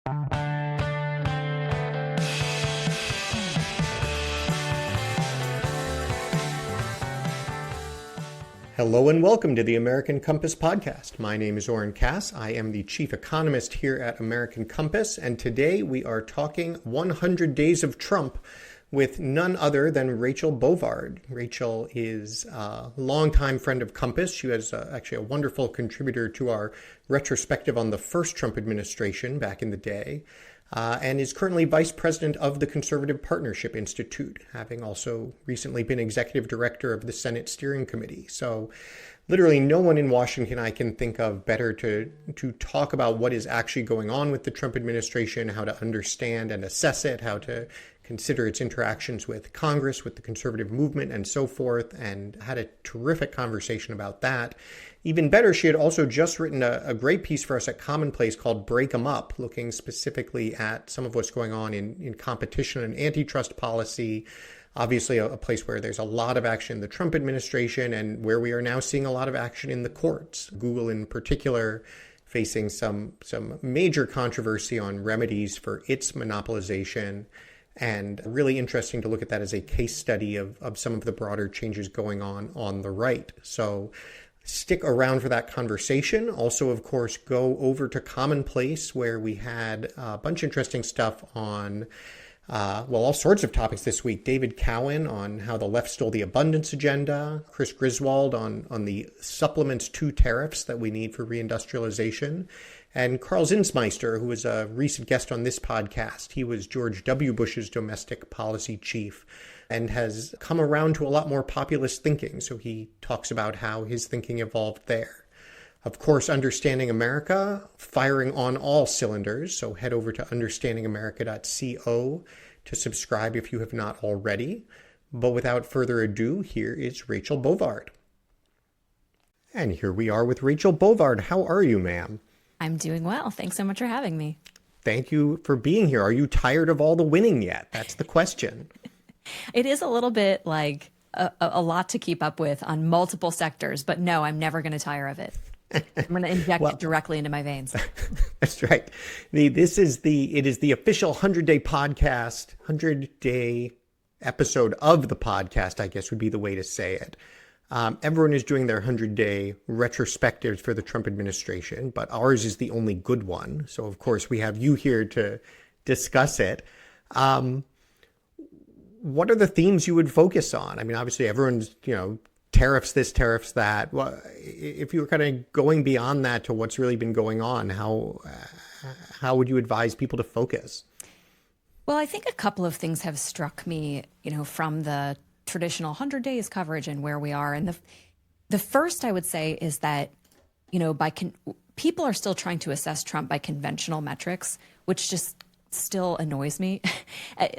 Hello and welcome to the American Compass podcast. My name is Oren. I am the chief economist here at American Compass, and today we are talking 100 Days of Trump with none other than Rachel Bovard. Rachel is a longtime friend of Compass. She was actually a wonderful contributor to our retrospective on the first Trump administration back in the day. And is currently vice president of the Conservative Partnership Institute, having also recently been executive director of the Senate Steering Committee. So literally no one in Washington I can think of better to talk about what is actually going on with the Trump administration, how to understand and assess it, how to consider its interactions with Congress, with the conservative movement, and so forth, and had a terrific conversation about that. Even better, she had also just written a great piece for us at Commonplace called Break 'em Up, looking specifically at some of what's going on in competition and antitrust policy. Obviously, a place where there's a lot of action in the Trump administration and where we are now seeing a lot of action in the courts. Google in particular facing some major controversy on remedies for its monopolization. And really interesting to look at that as a case study of some of the broader changes going on the right. So stick around for that conversation. Also, of course, go over to Commonplace, where we had a bunch of interesting stuff on, all sorts of topics this week. David Cowan on how the left stole the abundance agenda. Chris Griswold on the supplements to tariffs that we need for reindustrialization. And Carl Zinsmeister, who was a recent guest on this podcast. He was George W. Bush's domestic policy chief and has come around to a lot more populist thinking. So he talks about how his thinking evolved there. Of course, Understanding America, firing on all cylinders. So head over to understandingamerica.co to subscribe if you have not already. But without further ado, here is Rachel Bovard. And here we are with Rachel Bovard. How are you, ma'am? I'm doing well. Thanks so much for having me. Thank you for being here. Are you tired of all the winning yet? That's the question. It is a little bit like a lot to keep up with on multiple sectors, but no, I'm never going to tire of it. I'm going to inject it directly into my veins. That's right. It is the official 100-day podcast, 100-day episode of the podcast, I guess would be the way to say it. Everyone is doing their 100-day retrospectives for the Trump administration, but ours is the only good one. So, of course, we have you here to discuss it. What are the themes you would focus on? I mean, obviously, everyone's, tariffs this, tariffs that. Well, if you were kind of going beyond that to what's really been going on, how would you advise people to focus? Well, I think a couple of things have struck me, from the traditional 100 days coverage and where we are. And the first I would say is that, people are still trying to assess Trump by conventional metrics, which just still annoys me.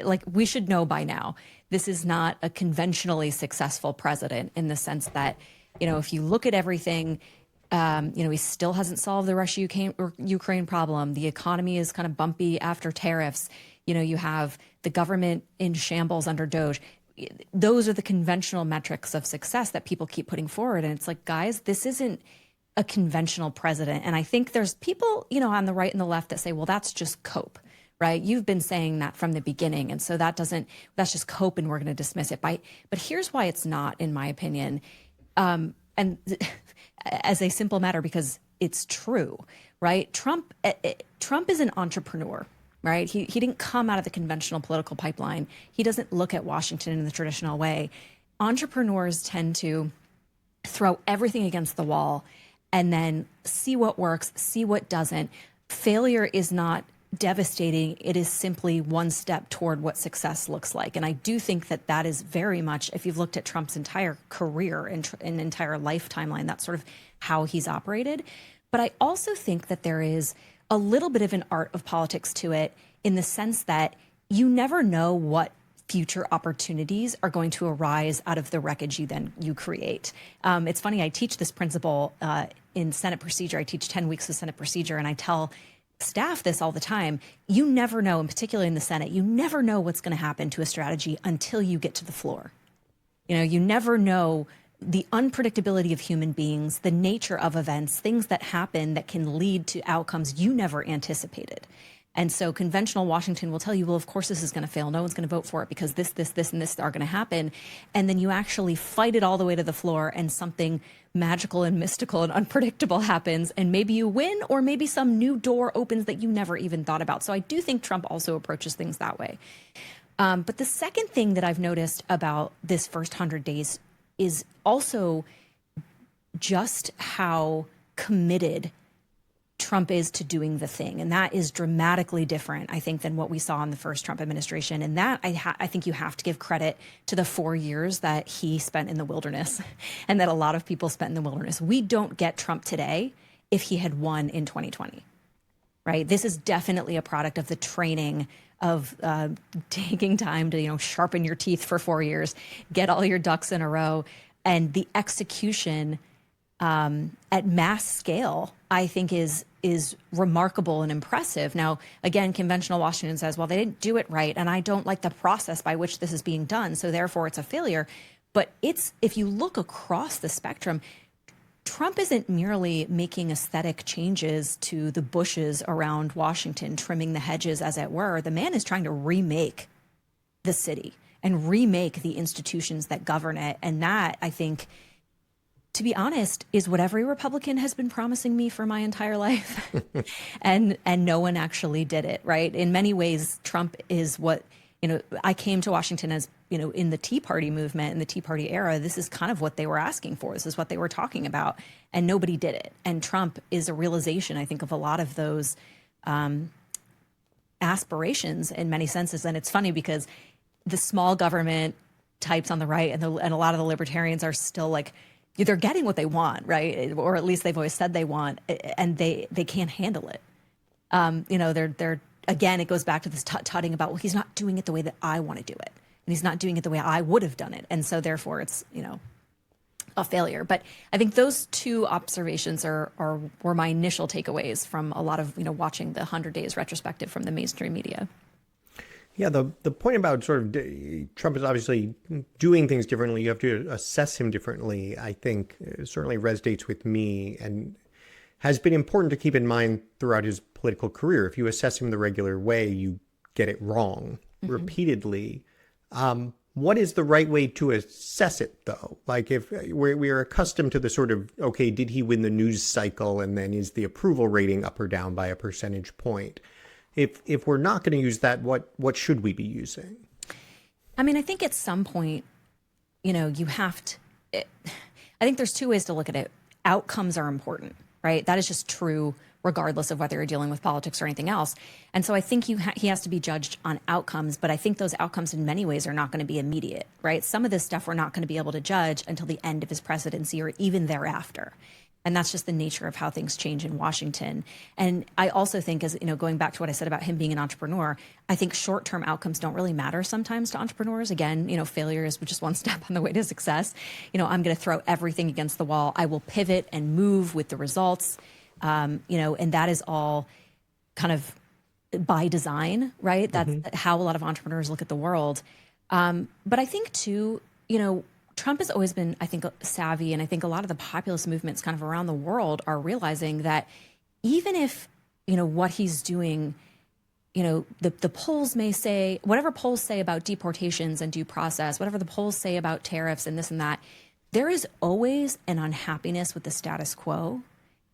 Like, we should know by now, this is not a conventionally successful president in the sense that, if you look at everything, he still hasn't solved the Russia-Ukraine problem. The economy is kind of bumpy after tariffs. You have the government in shambles under Doge. Those are the conventional metrics of success that people keep putting forward. And it's like, guys, this isn't a conventional president. And I think there's people, on the right and the left that say, well, that's just cope, right? You've been saying that from the beginning. And so that's just cope and we're going to dismiss it. But here's why it's not, in my opinion. And as a simple matter, because it's true, right? Trump is an entrepreneur. Right? He didn't come out of the conventional political pipeline. He doesn't look at Washington in the traditional way. Entrepreneurs tend to throw everything against the wall and then see what works, see what doesn't. Failure is not devastating. It is simply one step toward what success looks like. And I do think that is very much, if you've looked at Trump's entire career and entire life timeline, that's sort of how he's operated. But I also think that there is a little bit of an art of politics to it, in the sense that you never know what future opportunities are going to arise out of the wreckage you create. It's funny, I teach this principle in Senate procedure. I teach 10 weeks of Senate procedure, and I tell staff this all the time. You never know, and particularly in the Senate, you never know what's going to happen to a strategy until you get to the floor. You never know the unpredictability of human beings, the nature of events, things that happen that can lead to outcomes you never anticipated. And so conventional Washington will tell you, well, of course this is going to fail. No one's going to vote for it because this, and this are going to happen. And then you actually fight it all the way to the floor and something magical and mystical and unpredictable happens. And maybe you win, or maybe some new door opens that you never even thought about. So I do think Trump also approaches things that way. But the second thing that I've noticed about this first 100 days is also just how committed Trump is to doing the thing. And that is dramatically different, I think, than what we saw in the first Trump administration. And that I think you have to give credit to the 4 years that he spent in the wilderness and that a lot of people spent in the wilderness. We don't get Trump today if he had won in 2020, right? This is definitely a product of the training of taking time to, sharpen your teeth for 4 years, get all your ducks in a row, and the execution at mass scale, I think is remarkable and impressive. Now, again, conventional Washington says, well, they didn't do it right, and I don't like the process by which this is being done, so therefore it's a failure. But if you look across the spectrum, Trump isn't merely making aesthetic changes to the bushes around Washington, trimming the hedges, as it were. The man is trying to remake the city and remake the institutions that govern it. And that, I think, to be honest, is what every Republican has been promising me for my entire life. and no one actually did it, right? In many ways, Trump is what, I came to Washington as, in the Tea Party movement, in the Tea Party era, this is kind of what they were asking for. This is what they were talking about. And nobody did it. And Trump is a realization, I think, of a lot of those aspirations in many senses. And it's funny because the small government types on the right and a lot of the libertarians are still like, they're getting what they want, right? Or at least they've always said they want, and they can't handle it. They're again, it goes back to this tutting about, well, he's not doing it the way that I want to do it, and he's not doing it the way I would have done it, and so therefore it's a failure. But I think those two observations were my initial takeaways from a lot of watching the 100 Days retrospective from the mainstream media. Yeah, the point about sort of Trump is obviously doing things differently. You have to assess him differently, I think, certainly resonates with me and has been important to keep in mind throughout his political career. If you assess him the regular way, you get it wrong repeatedly. What is the right way to assess it, though? Like if we're accustomed to the sort of, okay, did he win the news cycle? And then is the approval rating up or down by a percentage point? If we're not going to use that, what should we be using? I mean, I think at some point, you have to, I think there's two ways to look at it. Outcomes are important, right? That is just true regardless of whether you're dealing with politics or anything else. And so I think he has to be judged on outcomes, but I think those outcomes in many ways are not going to be immediate, right? Some of this stuff we're not going to be able to judge until the end of his presidency or even thereafter. And that's just the nature of how things change in Washington. And I also think, as going back to what I said about him being an entrepreneur, I think short-term outcomes don't really matter sometimes to entrepreneurs. Again, failure is just one step on the way to success. I'm going to throw everything against the wall. I will pivot and move with the results. And that is all kind of by design, right? That's how a lot of entrepreneurs look at the world. But I think too, Trump has always been, I think, savvy, and I think a lot of the populist movements kind of around the world are realizing that even if, what he's doing, the polls may say, whatever polls say about deportations and due process, whatever the polls say about tariffs and this and that, there is always an unhappiness with the status quo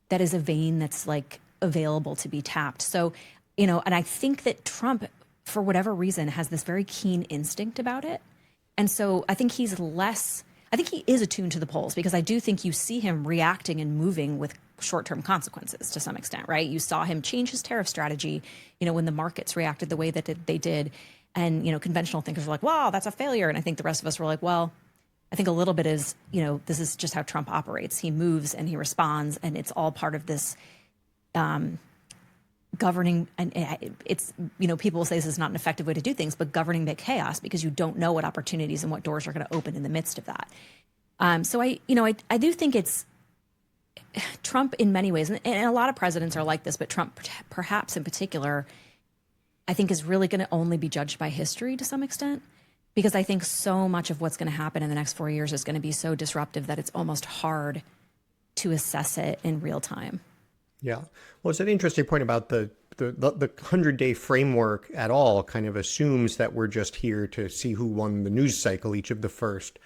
that is a vein that's like available to be tapped. So, and I think that Trump, for whatever reason, has this very keen instinct about it. And so I think he is attuned to the polls, because I do think you see him reacting and moving with short-term consequences to some extent, right? You saw him change his tariff strategy, when the markets reacted the way that they did. And, conventional thinkers were like, wow, that's a failure. And I think the rest of us were like, well, I think a little bit is, this is just how Trump operates. He moves and he responds, and it's all part of this governing, and it's, people will say this is not an effective way to do things, but governing the chaos, because you don't know what opportunities and what doors are going to open in the midst of that. So I do think it's Trump in many ways, and a lot of presidents are like this, but Trump perhaps in particular, I think is really going to only be judged by history to some extent, because I think so much of what's going to happen in the next 4 years is going to be so disruptive that it's almost hard to assess it in real time. Yeah. Well, it's an interesting point about the the 100-day framework at all kind of assumes that we're just here to see who won the news cycle each of the first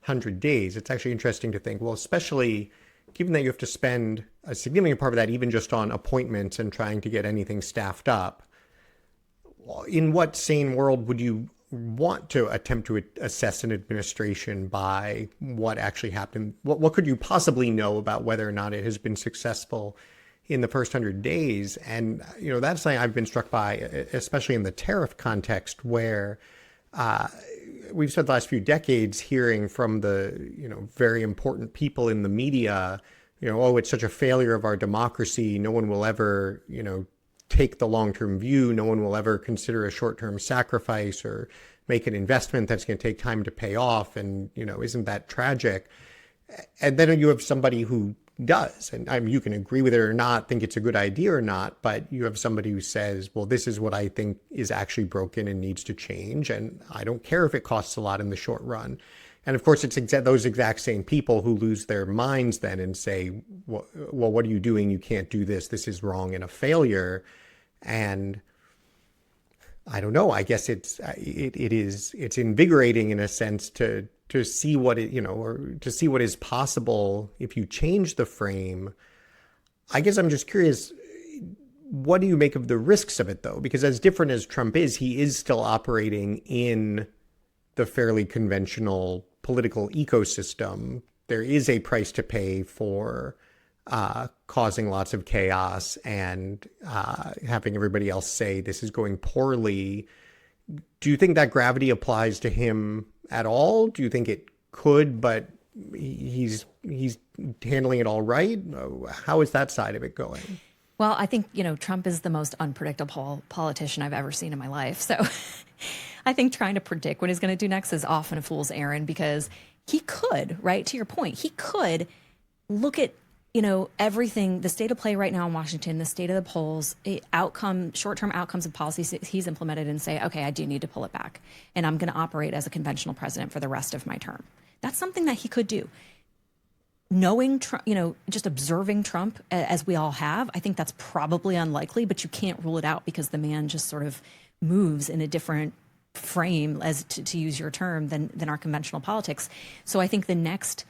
100 days. It's actually interesting to think, well, especially given that you have to spend a significant part of that even just on appointments and trying to get anything staffed up. In what sane world would you want to attempt to assess an administration by what actually happened? What could you possibly know about whether or not it has been successful in the first 100 days? And, that's something I've been struck by, especially in the tariff context, where we've spent the last few decades hearing from the, very important people in the media, oh, it's such a failure of our democracy. No one will ever, take the long-term view. No one will ever consider a short-term sacrifice or make an investment that's going to take time to pay off. And, isn't that tragic? And then you have somebody who does, and you can agree with it or not, think it's a good idea or not, but you have somebody who says, well, this is what I think is actually broken and needs to change. And I don't care if it costs a lot in the short run. And of course, it's those exact same people who lose their minds then and say, well, what are you doing? You can't do this. This is wrong and a failure. And I don't know. I guess it's invigorating in a sense to see what or to see what is possible if you change the frame. I guess I'm just curious, what do you make of the risks of it, though? Because as different as Trump is, he is still operating in the fairly conventional political ecosystem. There is a price to pay for causing lots of chaos and having everybody else say this is going poorly. Do you think that gravity applies to him at all? Do you think it could, but he's handling it all right? How is that side of it going? Well, I think, Trump is the most unpredictable politician I've ever seen in my life. So I think trying to predict what he's going to do next is often a fool's errand, because he could, right, to your point, he could look at, everything, the state of play right now in Washington, the state of the polls, short-term outcomes of policies he's implemented, and say, okay, I do need to pull it back, and I'm going to operate as a conventional president for the rest of my term. That's something that he could do. Knowing, just observing Trump, as we all have, I think that's probably unlikely, but you can't rule it out because the man just sort of moves in a different frame, as to use your term, than our conventional politics. So I think the next,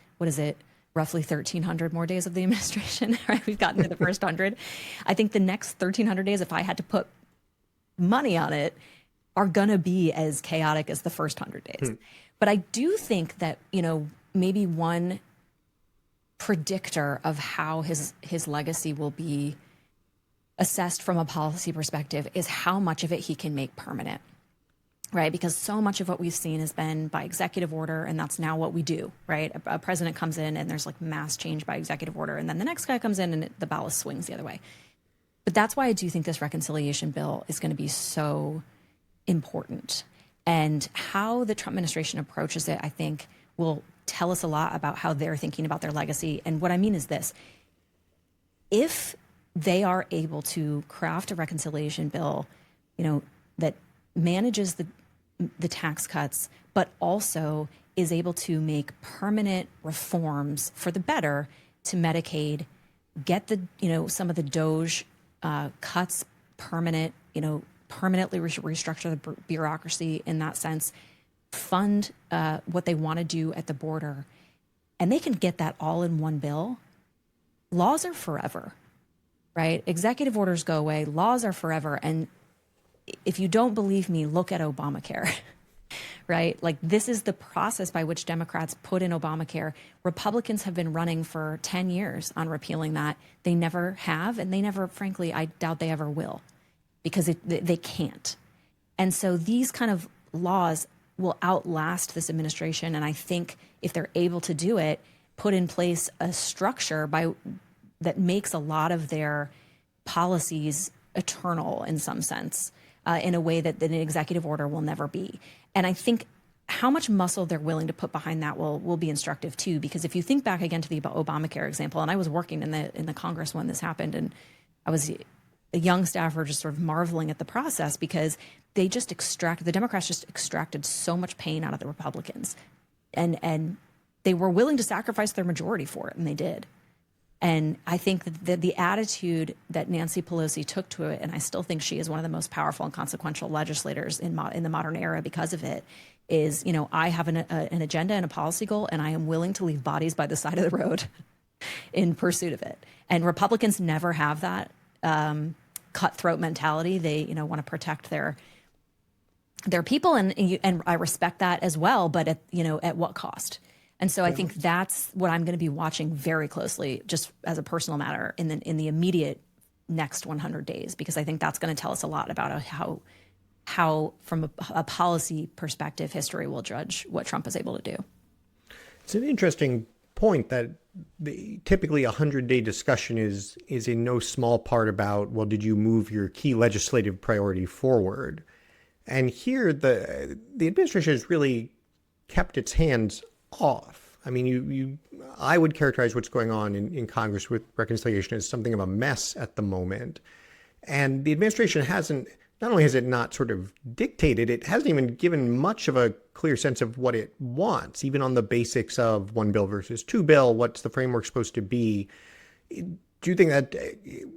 roughly 1,300 more days of the administration, right? We've gotten to the first 100. I think the next 1,300 days, if I had to put money on it, are going to be as chaotic as the first 100 days. But I do think that, maybe one predictor of how his legacy will be assessed from a policy perspective is how much of it he can make permanent. Right, because so much of what we've seen has been by executive order, and that's now what we do, right? A president comes in and there's like mass change by executive order, and then the next guy comes in and the ballast swings the other way. But that's why I do think this reconciliation bill is going to be so important. And how the Trump administration approaches it, I think, will tell us a lot about how they're thinking about their legacy. And what I mean is this: if they are able to craft a reconciliation bill, that manages the tax cuts, but also is able to make permanent reforms for the better to Medicaid, get the, some of the Doge cuts permanent, permanently restructure the bureaucracy in that sense, fund what they want to do at the border, and they can get that all in one bill. Laws are forever, right? Executive orders go away, laws are forever. And if you don't believe me, look at Obamacare, right? Like, this is the process by which Democrats put in Obamacare. Republicans have been running for 10 years on repealing that. They never have, and they never, frankly, I doubt they ever will, because they can't. And so these kind of laws will outlast this administration. And I think if they're able to do it, put in place a structure that makes a lot of their policies eternal in some sense, in a way that an executive order will never be. And I think how much muscle they're willing to put behind that will be instructive too, because if you think back again to the Obamacare example, and I was working in the Congress when this happened, and I was a young staffer just sort of marveling at the process, because the Democrats just extracted so much pain out of the Republicans, and they were willing to sacrifice their majority for it, and they did. And I think that the attitude that Nancy Pelosi took to it, and I still think she is one of the most powerful and consequential legislators in the modern era because of it, is, I have an agenda and a policy goal, and I am willing to leave bodies by the side of the road in pursuit of it. And Republicans never have that cutthroat mentality. They, want to protect their people, and I respect that as well. But at what cost? And so I think that's what I'm going to be watching very closely, just as a personal matter, in the immediate next 100 days, because I think that's going to tell us a lot about how from a policy perspective, history will judge what Trump is able to do. It's an interesting point that typically a 100-day discussion is in no small part about, well, did you move your key legislative priority forward? And here the administration has really kept its hands off. I mean, I would characterize what's going on in Congress with reconciliation as something of a mess at the moment. And the administration not only has it not sort of dictated, it hasn't even given much of a clear sense of what it wants, even on the basics of one bill versus two bill. What's the framework supposed to be? Do you think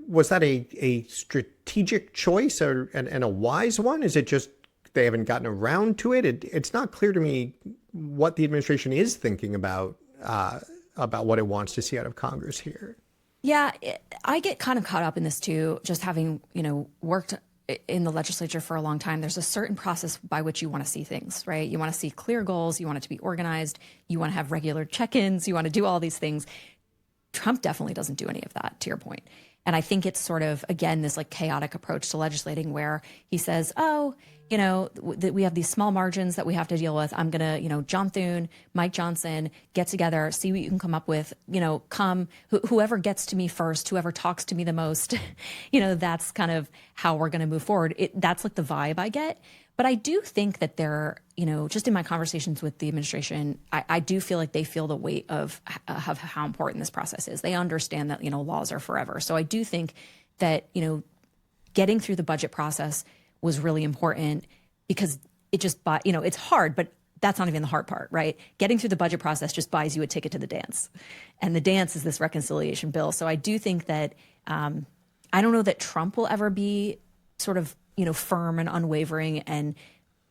was that a strategic choice and a wise one? Is it just they haven't gotten around to it? It's not clear to me what the administration is thinking about what it wants to see out of Congress here. Yeah, I get kind of caught up in this too, just having, worked in the legislature for a long time. There's a certain process by which you want to see things, right? You want to see clear goals. You want it to be organized. You want to have regular check-ins. You want to do all these things. Trump definitely doesn't do any of that, to your point. And I think it's sort of, again, this like chaotic approach to legislating where he says, we have these small margins that we have to deal with. I'm going to, John Thune, Mike Johnson, get together, see what you can come up with, whoever gets to me first, whoever talks to me the most, that's kind of how we're going to move forward. That's like the vibe I get. But I do think that they're, just in my conversations with the administration, I do feel like they feel the weight of how important this process is. They understand that, laws are forever. So I do think that, getting through the budget process was really important because it just, it's hard, but that's not even the hard part, right? Getting through the budget process just buys you a ticket to the dance. And the dance is this reconciliation bill. So I do think that, I don't know that Trump will ever be sort of, firm and unwavering and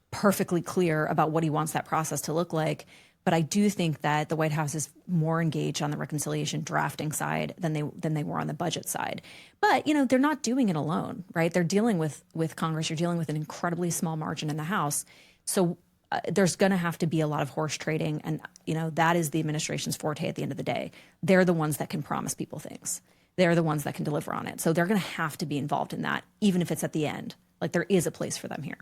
perfectly clear about what he wants that process to look like. But I do think that the White House is more engaged on the reconciliation drafting side than they were on the budget side. But, they're not doing it alone, right? They're dealing with Congress. You're dealing with an incredibly small margin in the House. So there's going to have to be a lot of horse trading. And, that is the administration's forte at the end of the day. They're the ones that can promise people things. They're the ones that can deliver on it. So they're going to have to be involved in that, even if it's at the end. Like there is a place for them here.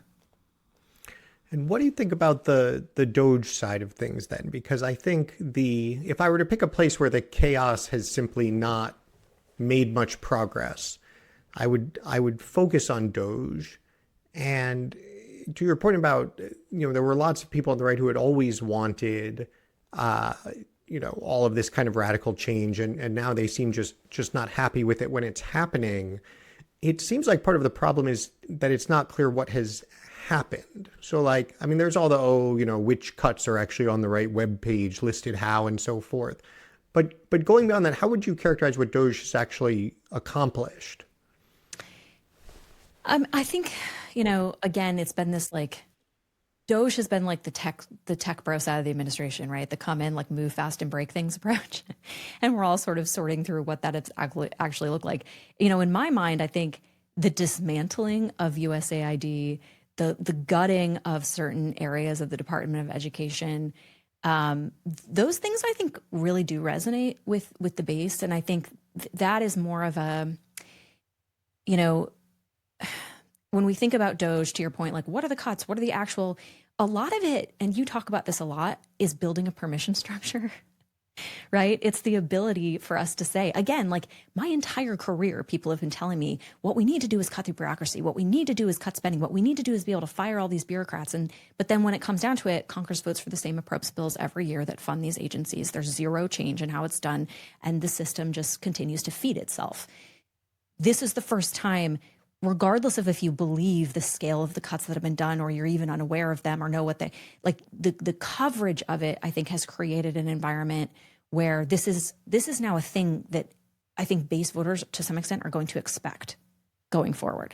And what do you think about the Doge side of things then? Because I think if I were to pick a place where the chaos has simply not made much progress, I would focus on Doge. And to your point about, there were lots of people on the right who had always wanted, all of this kind of radical change. And now they seem just not happy with it when it's happening. It seems like part of the problem is that it's not clear what has happened. So there's all the, which cuts are actually on the right web page, listed how and so forth. But going beyond that, how would you characterize what Doge has actually accomplished? I think, again, it's been this Doge has been like the tech bro side of the administration, right? The come in, move fast and break things approach. And we're all sort of sorting through what that it's actually look like. In my mind, I think the dismantling of USAID, the gutting of certain areas of the Department of Education, those things I think really do resonate with the base. And I think that is more of a, when we think about Doge, to your point, what are the cuts? What are the actual, a lot of it, and you talk about this a lot, is building a permission structure, right? It's the ability for us to say, again, my entire career, people have been telling me what we need to do is cut through bureaucracy. What we need to do is cut spending. What we need to do is be able to fire all these bureaucrats. But then when it comes down to it, Congress votes for the same appropriations bills every year that fund these agencies. There's zero change in how it's done. And the system just continues to feed itself. This is the first time, regardless of if you believe the scale of the cuts that have been done or you're even unaware of them or know what they, the coverage of it, I think, has created an environment where this is now a thing that I think base voters to some extent are going to expect going forward,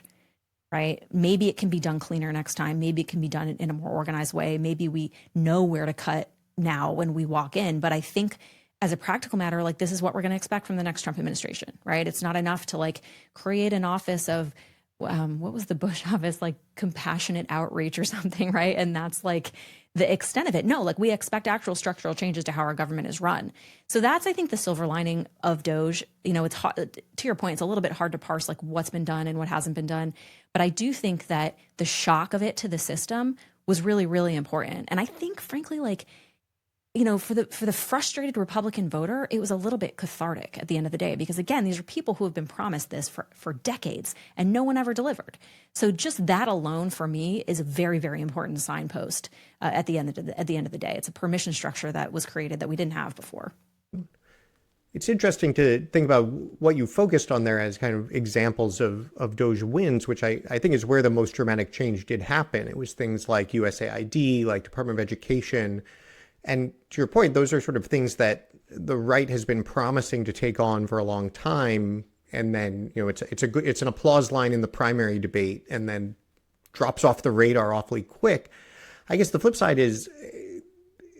right? Maybe it can be done cleaner next time. Maybe it can be done in a more organized way. Maybe we know where to cut now when we walk in. But I think as a practical matter, like this is what we're going to expect from the next Trump administration, right? It's not enough to like create an office of, what was the Bush office, like compassionate outreach or something, right? And that's like the extent of it. No, like we expect actual structural changes to how our government is run. So that's, I think, the silver lining of Doge. You know, it's hard, to your point, it's a little bit hard to parse like what's been done and what hasn't been done. But I do think that the shock of it to the system was really, really important. And I think, frankly, like, you know, for the frustrated Republican voter, it was a little bit cathartic at the end of the day, because again, these are people who have been promised this for decades and no one ever delivered. So just that alone for me is a very, very important signpost at the end of the day. It's a permission structure that was created that we didn't have before. It's interesting to think about what you focused on there as kind of examples of Doge wins, which I think is where the most dramatic change did happen. It was things like USAID, like Department of Education. And to your point, those are sort of things that the right has been promising to take on for a long time. And then, you know, it's an applause line in the primary debate and then drops off the radar awfully quick. I guess the flip side is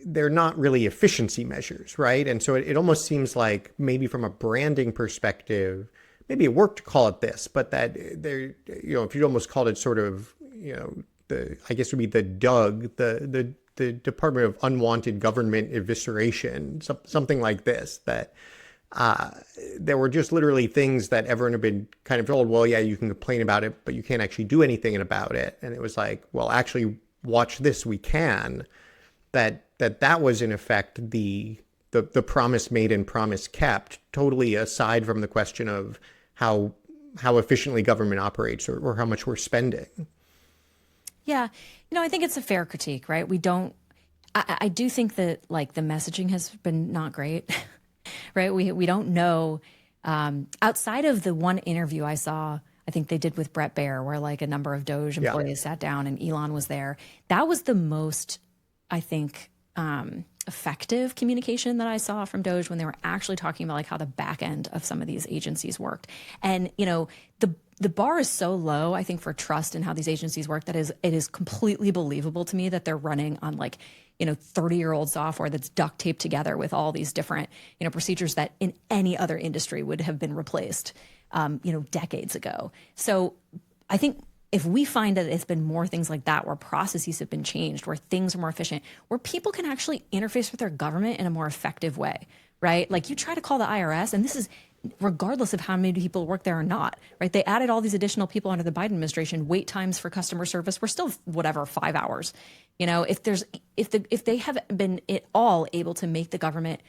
they're not really efficiency measures, right? And so it almost seems like maybe from a branding perspective, maybe it worked to call it this, but that they're, you know, if you almost called it sort of, you know, I guess it would be the DUG, the Department of Unwanted Government Evisceration, something like this, that there were just literally things that everyone had been kind of told, well, yeah, you can complain about it, but you can't actually do anything about it. And it was like, well, actually watch this, we can. That was in effect the promise made and promise kept, totally aside from the question of how efficiently government operates or how much we're spending. Yeah. You know, I think it's a fair critique, right? I do think that like the messaging has been not great, right? We don't know, outside of the one interview I saw, I think they did with Brett Baer, where like a number of Doge employees sat down and Elon was there. That was the most, I think, effective communication that I saw from Doge, when they were actually talking about like how the back end of some of these agencies worked. And, you know, the bar is so low, I think, for trust in how these agencies work, that it is completely believable to me that they're running on like, you know, 30-year-old software that's duct taped together with all these different, you know, procedures that in any other industry would have been replaced, you know, decades ago. So I think if we find that it's been more things like that, where processes have been changed, where things are more efficient, where people can actually interface with their government in a more effective way, right? Like you try to call the IRS, and this is regardless of how many people work there or not, right? They added all these additional people under the Biden administration. Wait times for customer service were still 5 hours. You know, if they have been at all able to make the government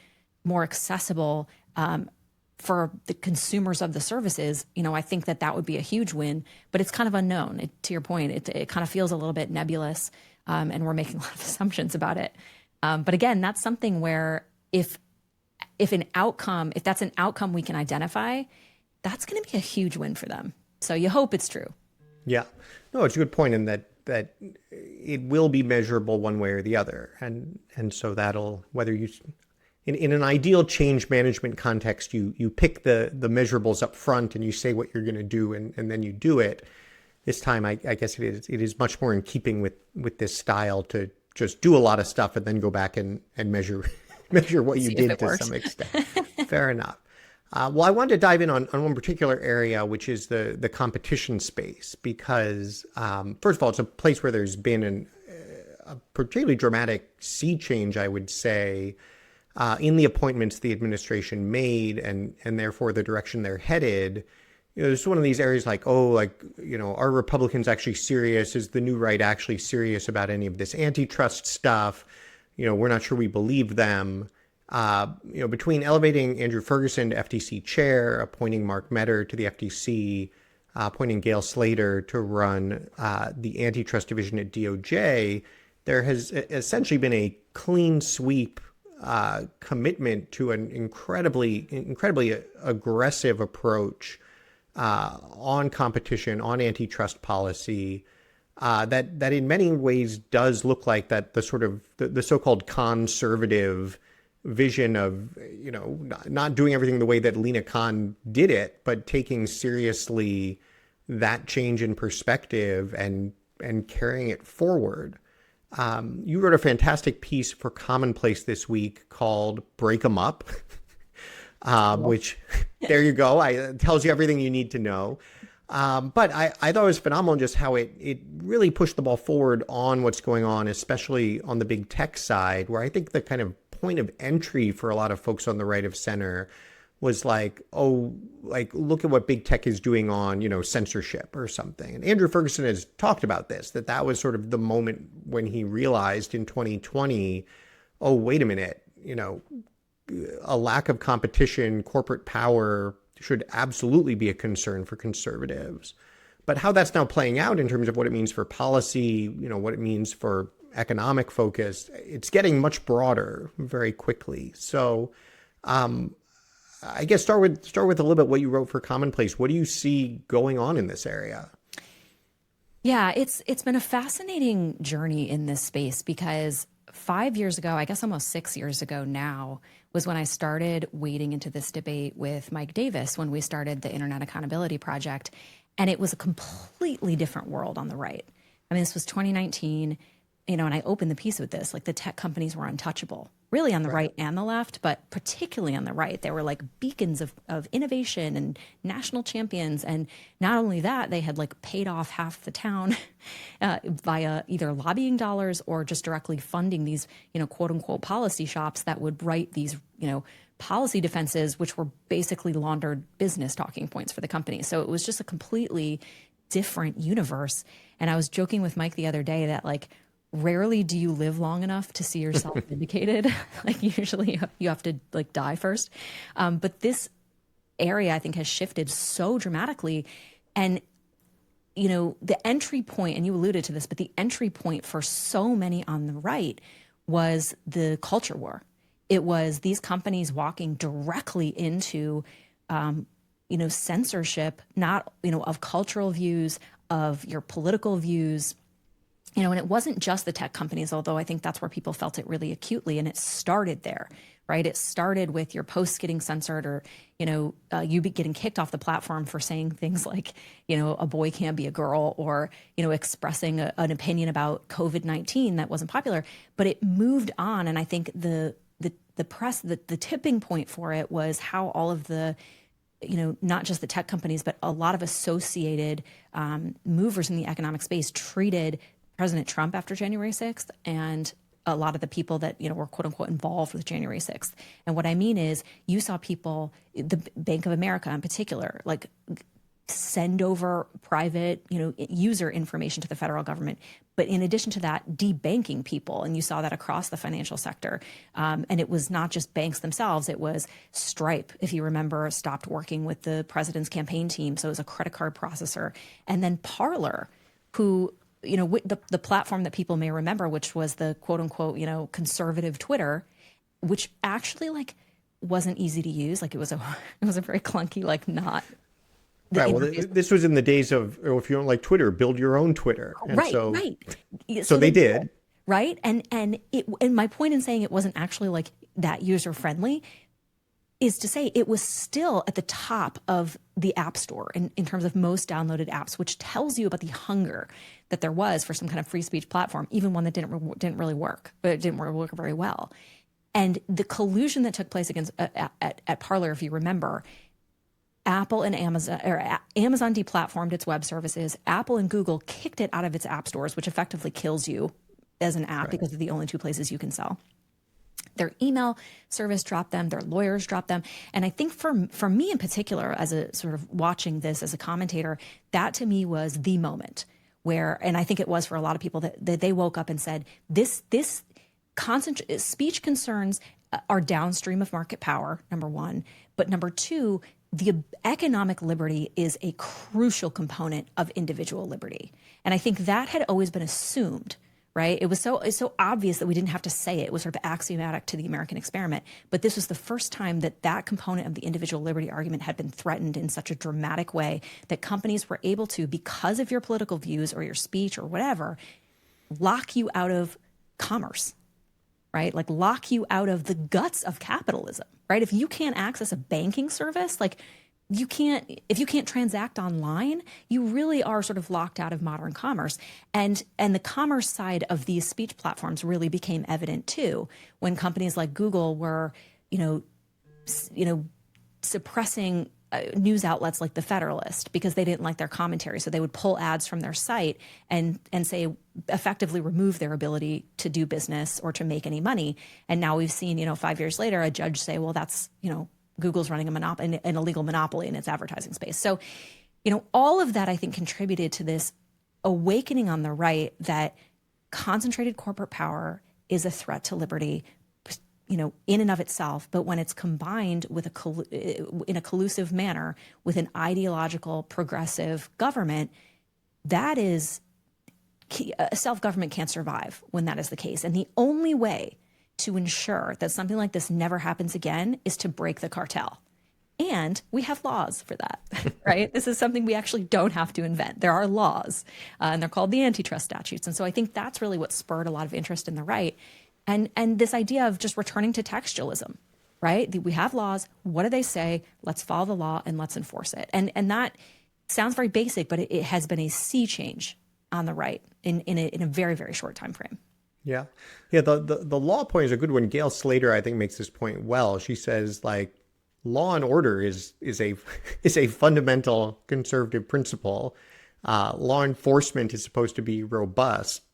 more accessible for the consumers of the services, you know, I think that would be a huge win. But it's kind of unknown. To your point, it kind of feels a little bit nebulous, and we're making a lot of assumptions about it. But again, that's something where if that's an outcome we can identify, that's going to be a huge win for them. So you hope it's true. Yeah, no, it's a good point in that it will be measurable one way or the other. And so that'll, whether you, in an ideal change management context, you pick the measurables up front and you say what you're going to do, and then you do it. This time, I guess it is much more in keeping with this style to just do a lot of stuff and then go back and measure what you did to some extent. Fair enough. Well, I wanted to dive in on one particular area, which is the competition space, because first of all, it's a place where there's been a particularly dramatic sea change, I would say, in the appointments the administration made, and therefore the direction they're headed. You know, this is one of these areas like, are Republicans actually serious? Is the new right actually serious about any of this antitrust stuff? You know, we're not sure we believe them. Between elevating Andrew Ferguson to FTC chair, appointing Mark Meador to the FTC, appointing Gail Slater to run the antitrust division at DOJ, there has essentially been a clean sweep commitment to an incredibly aggressive approach on competition, on antitrust policy, that in many ways does look like that the sort of the so-called conservative vision of, not doing everything the way that Lina Khan did it, but taking seriously that change in perspective and carrying it forward. You wrote a fantastic piece for Commonplace this week called Break 'em Up, which, there you go. It tells you everything you need to know. But I thought it was phenomenal just how it really pushed the ball forward on what's going on, especially on the big tech side, where I think the kind of point of entry for a lot of folks on the right of center was like, look at what big tech is doing on, censorship or something. And Andrew Ferguson has talked about this, that was sort of the moment when he realized in 2020, oh, wait a minute, a lack of competition, corporate power should absolutely be a concern for conservatives. But how that's now playing out in terms of what it means for policy, what it means for economic focus, it's getting much broader very quickly. So I guess start with a little bit what you wrote for Commonplace. What do you see going on in this area? Yeah, it's been a fascinating journey in this space because 5 years ago, I guess almost 6 years ago now, was when I started wading into this debate with Mike Davis when we started the Internet Accountability Project. And it was a completely different world on the right. I mean, this was 2019, and I opened the piece with this, like the tech companies were untouchable, really on the right and the left, but particularly on the right. They were like beacons of innovation and national champions. And not only that, they had like paid off half the town via either lobbying dollars or just directly funding these, quote unquote policy shops that would write these, policy defenses, which were basically laundered business talking points for the company. So it was just a completely different universe. And I was joking with Mike the other day that like, rarely do you live long enough to see yourself vindicated. Like usually you have to like die first. But this area I think has shifted so dramatically. And, the entry point, and you alluded to this, but the entry point for so many on the right was the culture war. It was these companies walking directly into, censorship, not, of cultural views, of your political views. And it wasn't just the tech companies, although I think that's where people felt it really acutely. And it started there, right? It started with your posts getting censored or, you getting kicked off the platform for saying things like, a boy can't be a girl or, expressing an opinion about COVID-19 that wasn't popular. But it moved on. And I think the press, the tipping point for it was how all of the, not just the tech companies, but a lot of associated movers in the economic space treated President Trump after January 6th and a lot of the people that, were quote unquote involved with January 6th. And what I mean is you saw people, the Bank of America in particular, like send over private, user information to the federal government. But in addition to that, debanking people. And you saw that across the financial sector. And it was not just banks themselves. It was Stripe, if you remember, stopped working with the president's campaign team. So it was a credit card processor. And then Parler, who, the platform that people may remember, which was the quote unquote, conservative Twitter, which actually like wasn't easy to use. Like it was a very clunky, like not. Right. Well, this was in the days of, or if you don't like Twitter, build your own Twitter. And right. So they did. Right. And my point in saying it wasn't actually like that user friendly is to say it was still at the top of the App Store in terms of most downloaded apps, which tells you about the hunger that there was for some kind of free speech platform, even one that didn't really work, but it didn't really work very well. And the collusion that took place against at Parler, if you remember, Apple and Amazon, or Amazon deplatformed its web services. Apple and Google kicked it out of its app stores, which effectively kills you as an app because they're the only two places you can sell. Their email service dropped them, their lawyers dropped them. And I think for me in particular, as a sort of watching this as a commentator, that to me was the moment where, and I think it was for a lot of people, that they woke up and said, this speech concerns are downstream of market power, number one. But number two, the economic liberty is a crucial component of individual liberty. And I think that had always been assumed, right? It's so obvious that we didn't have to say it. It was sort of axiomatic to the American experiment. But this was the first time that component of the individual liberty argument had been threatened in such a dramatic way that companies were able to, because of your political views or your speech or whatever, lock you out of commerce, right? Like lock you out of the guts of capitalism, right? If you can't access a banking service, like if you can't transact online, you really are sort of locked out of modern commerce. And the commerce side of these speech platforms really became evident too, when companies like Google were, suppressing news outlets like The Federalist because they didn't like their commentary. So they would pull ads from their site and say effectively remove their ability to do business or to make any money. And now we've seen, 5 years later, a judge say, well, that's, Google's running an illegal monopoly in its advertising space. So, all of that I think contributed to this awakening on the right that concentrated corporate power is a threat to liberty, in and of itself, but when it's combined with in a collusive manner with an ideological progressive government, that is self-government can't survive when that is the case. And the only way to ensure that something like this never happens again is to break the cartel. And we have laws for that, right? This is something we actually don't have to invent. There are laws, and they're called the antitrust statutes. And so I think that's really what spurred a lot of interest in the right. And this idea of just returning to textualism, right? We have laws. What do they say? Let's follow the law and let's enforce it. And that sounds very basic, but it has been a sea change on the right in a very, very short time frame. Yeah. The law point is a good one. Gail Slater, I think, makes this point well. She says, like, law and order is a fundamental conservative principle. Law enforcement is supposed to be robust.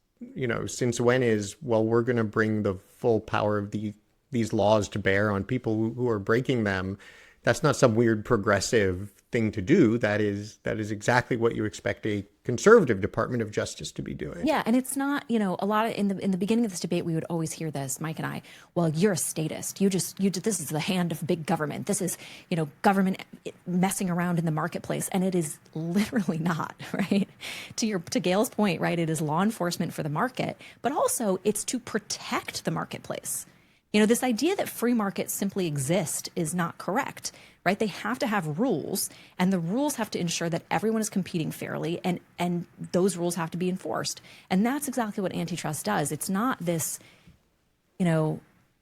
Since when we're going to bring the full power of these laws to bear on people who are breaking them. That's not some weird progressive thing to do. That is exactly what you expect a conservative Department of Justice to be doing. Yeah, and it's not, a lot of in the beginning of this debate, we would always hear this, Mike and I. Well, you're a statist. This is the hand of big government. This is, government messing around in the marketplace, and it is literally not, right? To Gail's point, right? It is law enforcement for the market, but also it's to protect the marketplace. This idea that free markets simply exist is not correct, right? They have to have rules, and the rules have to ensure that everyone is competing fairly, and those rules have to be enforced. And that's exactly what antitrust does. It's not this,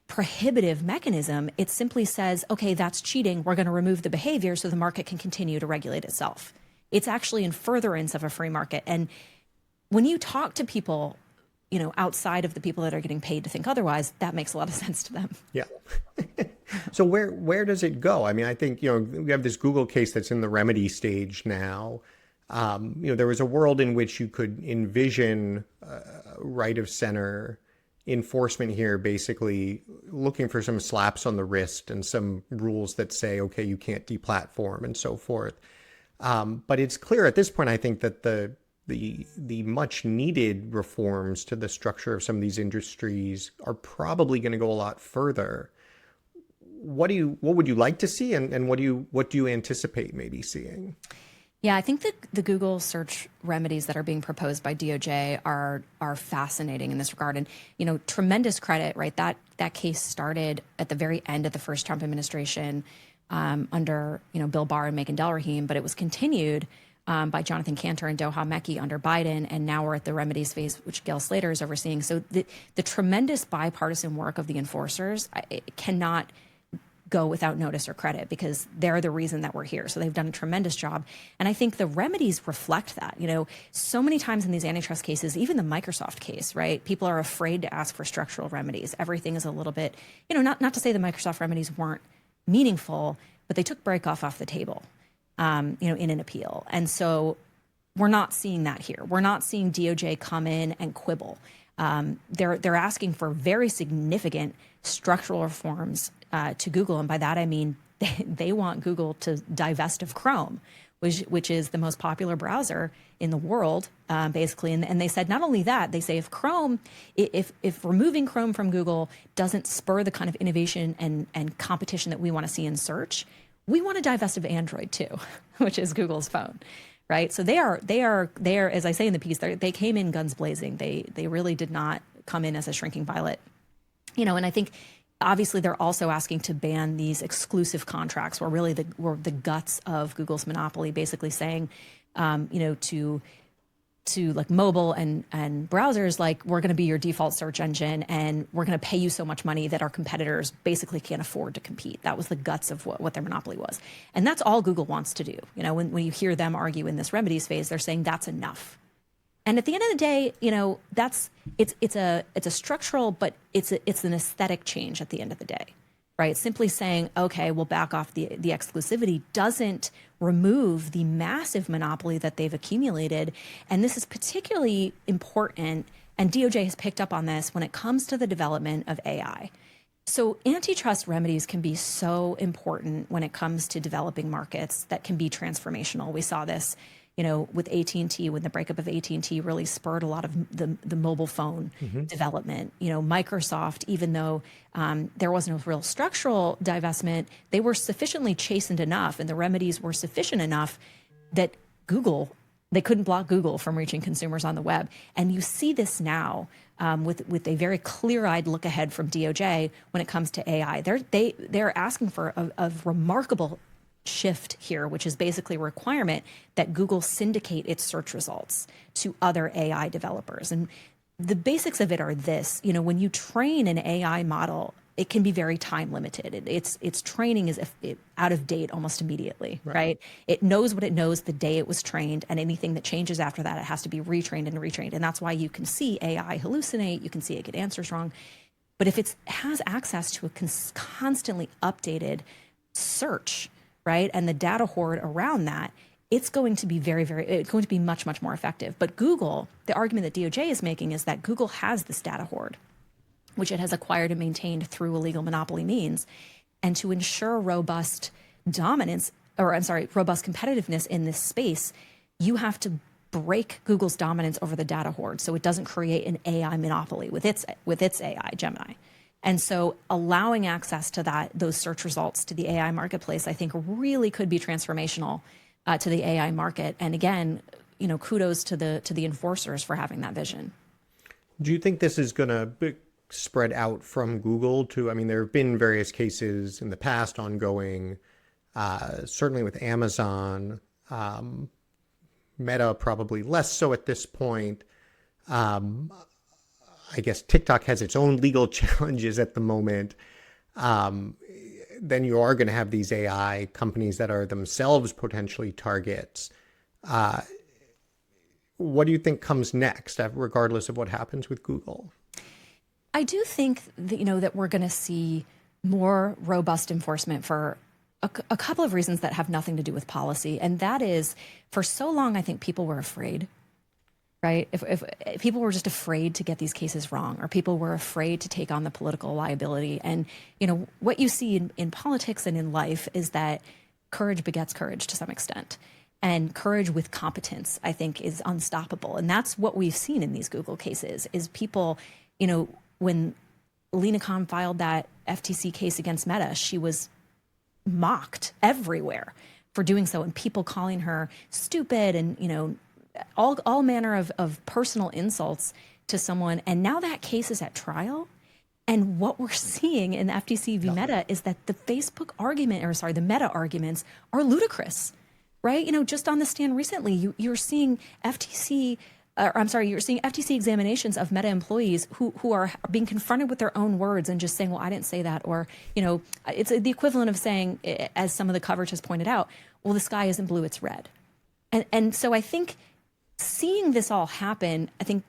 prohibitive mechanism. It simply says, okay, that's cheating. We're going to remove the behavior so the market can continue to regulate itself. It's actually in furtherance of a free market. And when you talk to people, outside of the people that are getting paid to think otherwise, that makes a lot of sense to them. Yeah. So where does it go? I mean, I think, we have this Google case that's in the remedy stage now. There was a world in which you could envision right of center enforcement here, basically looking for some slaps on the wrist and some rules that say, okay, you can't deplatform and so forth. But it's clear at this point, I think, that the much needed reforms to the structure of some of these industries are probably going to go a lot further. What would you like to see, and what do you anticipate maybe seeing? Yeah, I think that the Google search remedies that are being proposed by DOJ are fascinating in this regard. And, tremendous credit, right? That case started at the very end of the first Trump administration under, Bill Barr and Megan Delrahim, but it was continued by Jonathan Cantor and Doha Meki under Biden, and now we're at the remedies phase, which Gail Slater is overseeing. So the tremendous bipartisan work of the enforcers cannot go without notice or credit, because they're the reason that we're here. So they've done a tremendous job. And I think the remedies reflect that. So many times in these antitrust cases, even the Microsoft case, right, people are afraid to ask for structural remedies. Everything is a little bit, not to say the Microsoft remedies weren't meaningful, but they took Breakoff off the table. In an appeal. And so we're not seeing that here. We're not seeing DOJ come in and quibble. They're asking for very significant structural reforms to Google. And by that, I mean, they want Google to divest of Chrome, which is the most popular browser in the world, basically. And they said not only that, they say if removing Chrome from Google doesn't spur the kind of innovation and competition that we want to see in search, we want to divest of Android too, which is Google's phone, right? So they are, as I say in the piece, they came in guns blazing. They really did not come in as a shrinking violet, and I think obviously they're also asking to ban these exclusive contracts where really were the guts of Google's monopoly, basically saying, to like mobile and browsers, like, we're going to be your default search engine and we're going to pay you so much money that our competitors basically can't afford to compete. That was the guts of what their monopoly was. And that's all Google wants to do. You know, when you hear them argue in this remedies phase, they're saying that's enough. And at the end of the day, you know, it's a structural, but it's an aesthetic change at the end of the day, right? Simply saying, okay, we'll back off the exclusivity doesn't remove the massive monopoly that they've accumulated. And this is particularly important, and DOJ has picked up on this when it comes to the development of AI. So antitrust remedies can be so important when it comes to developing markets that can be transformational. We saw this, you know, with AT&T, when the breakup of AT&T really spurred a lot of the mobile phone development. You know, Microsoft, even though there wasn't a real structural divestment, they were sufficiently chastened enough and the remedies were sufficient enough that they couldn't block Google from reaching consumers on the web. And you see this now with a very clear-eyed look ahead from DOJ when it comes to AI. They're asking for a remarkable shift here, which is basically a requirement that Google syndicate its search results to other AI developers. And the basics of it are this: you know, when you train an AI model, it can be very time limited. Its training is out of date almost immediately, right? It knows what it knows the day it was trained, and anything that changes after that, it has to be retrained and retrained. And that's why you can see AI hallucinate, you can see it get answers wrong. But if it has access to a constantly updated search, right, and the data hoard around that, it's going to be it's going to be much, much more effective. But Google, the argument that DOJ is making is that Google has this data hoard, which it has acquired and maintained through illegal monopoly means. And to ensure robust competitiveness in this space, you have to break Google's dominance over the data hoard so it doesn't create an AI monopoly with its AI, Gemini. And so allowing access to those search results to the AI marketplace, I think, really could be transformational to the AI market. And again, you know, kudos to the enforcers for having that vision. Do you think this is going to spread out from Google to, I mean, there have been various cases in the past ongoing, certainly with Amazon, Meta probably less so at this point. I guess TikTok has its own legal challenges at the moment. Then you are going to have these AI companies that are themselves potentially targets. What do you think comes next, regardless of what happens with Google? I do think that, you know, that we're going to see more robust enforcement for a couple of reasons that have nothing to do with policy. And that is, for so long, I think people were afraid. Right? If people were just afraid to get these cases wrong, or people were afraid to take on the political liability. And, you know, what you see in politics and in life is that courage begets courage to some extent. And courage with competence, I think, is unstoppable. And that's what we've seen in these Google cases, is people, you know, when Lena Khan filed that FTC case against Meta, she was mocked everywhere for doing so, and people calling her stupid and, you know, all manner of personal insults to someone. And now that case is at trial. And what we're seeing in the FTC v. Meta is that the the Meta arguments are ludicrous, right? You know, just on the stand recently, you're seeing FTC examinations of Meta employees who are being confronted with their own words and just saying, well, I didn't say that. Or, you know, it's the equivalent of saying, as some of the coverage has pointed out, well, the sky isn't blue, it's red. And so I think seeing this all happen, I think,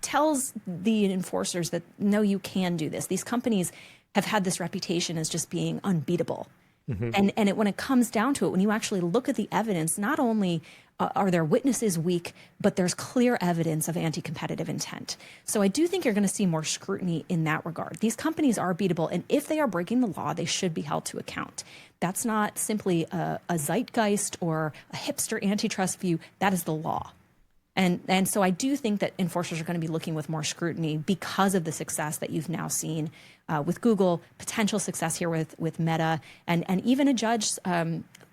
tells the enforcers that, no, you can do this. These companies have had this reputation as just being unbeatable. Mm-hmm. And when it comes down to it, when you actually look at the evidence, not only are their witnesses weak, but there's clear evidence of anti-competitive intent. So I do think you're going to see more scrutiny in that regard. These companies are beatable, and if they are breaking the law, they should be held to account. That's not simply a zeitgeist or a hipster antitrust view. That is the law. And so I do think that enforcers are going to be looking with more scrutiny because of the success that you've now seen with Google, potential success here with Meta, and even a judge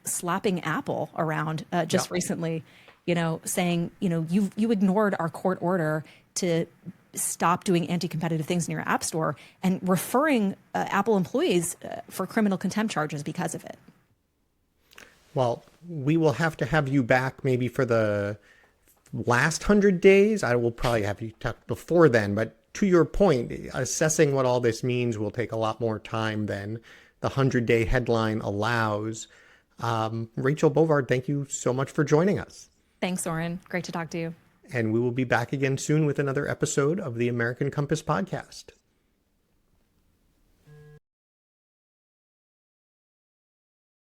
slapping Apple around recently, you know, saying, you know, you ignored our court order to stop doing anti-competitive things in your app store, and referring Apple employees for criminal contempt charges because of it. Well, we will have to have you back maybe for the last 100 days. I will probably have you talk before then, but to your point, assessing what all this means will take a lot more time than the 100-day headline allows. Rachel Bovard, thank you so much for joining us. Thanks, Oren. Great to talk to you. And we will be back again soon with another episode of the American Compass podcast.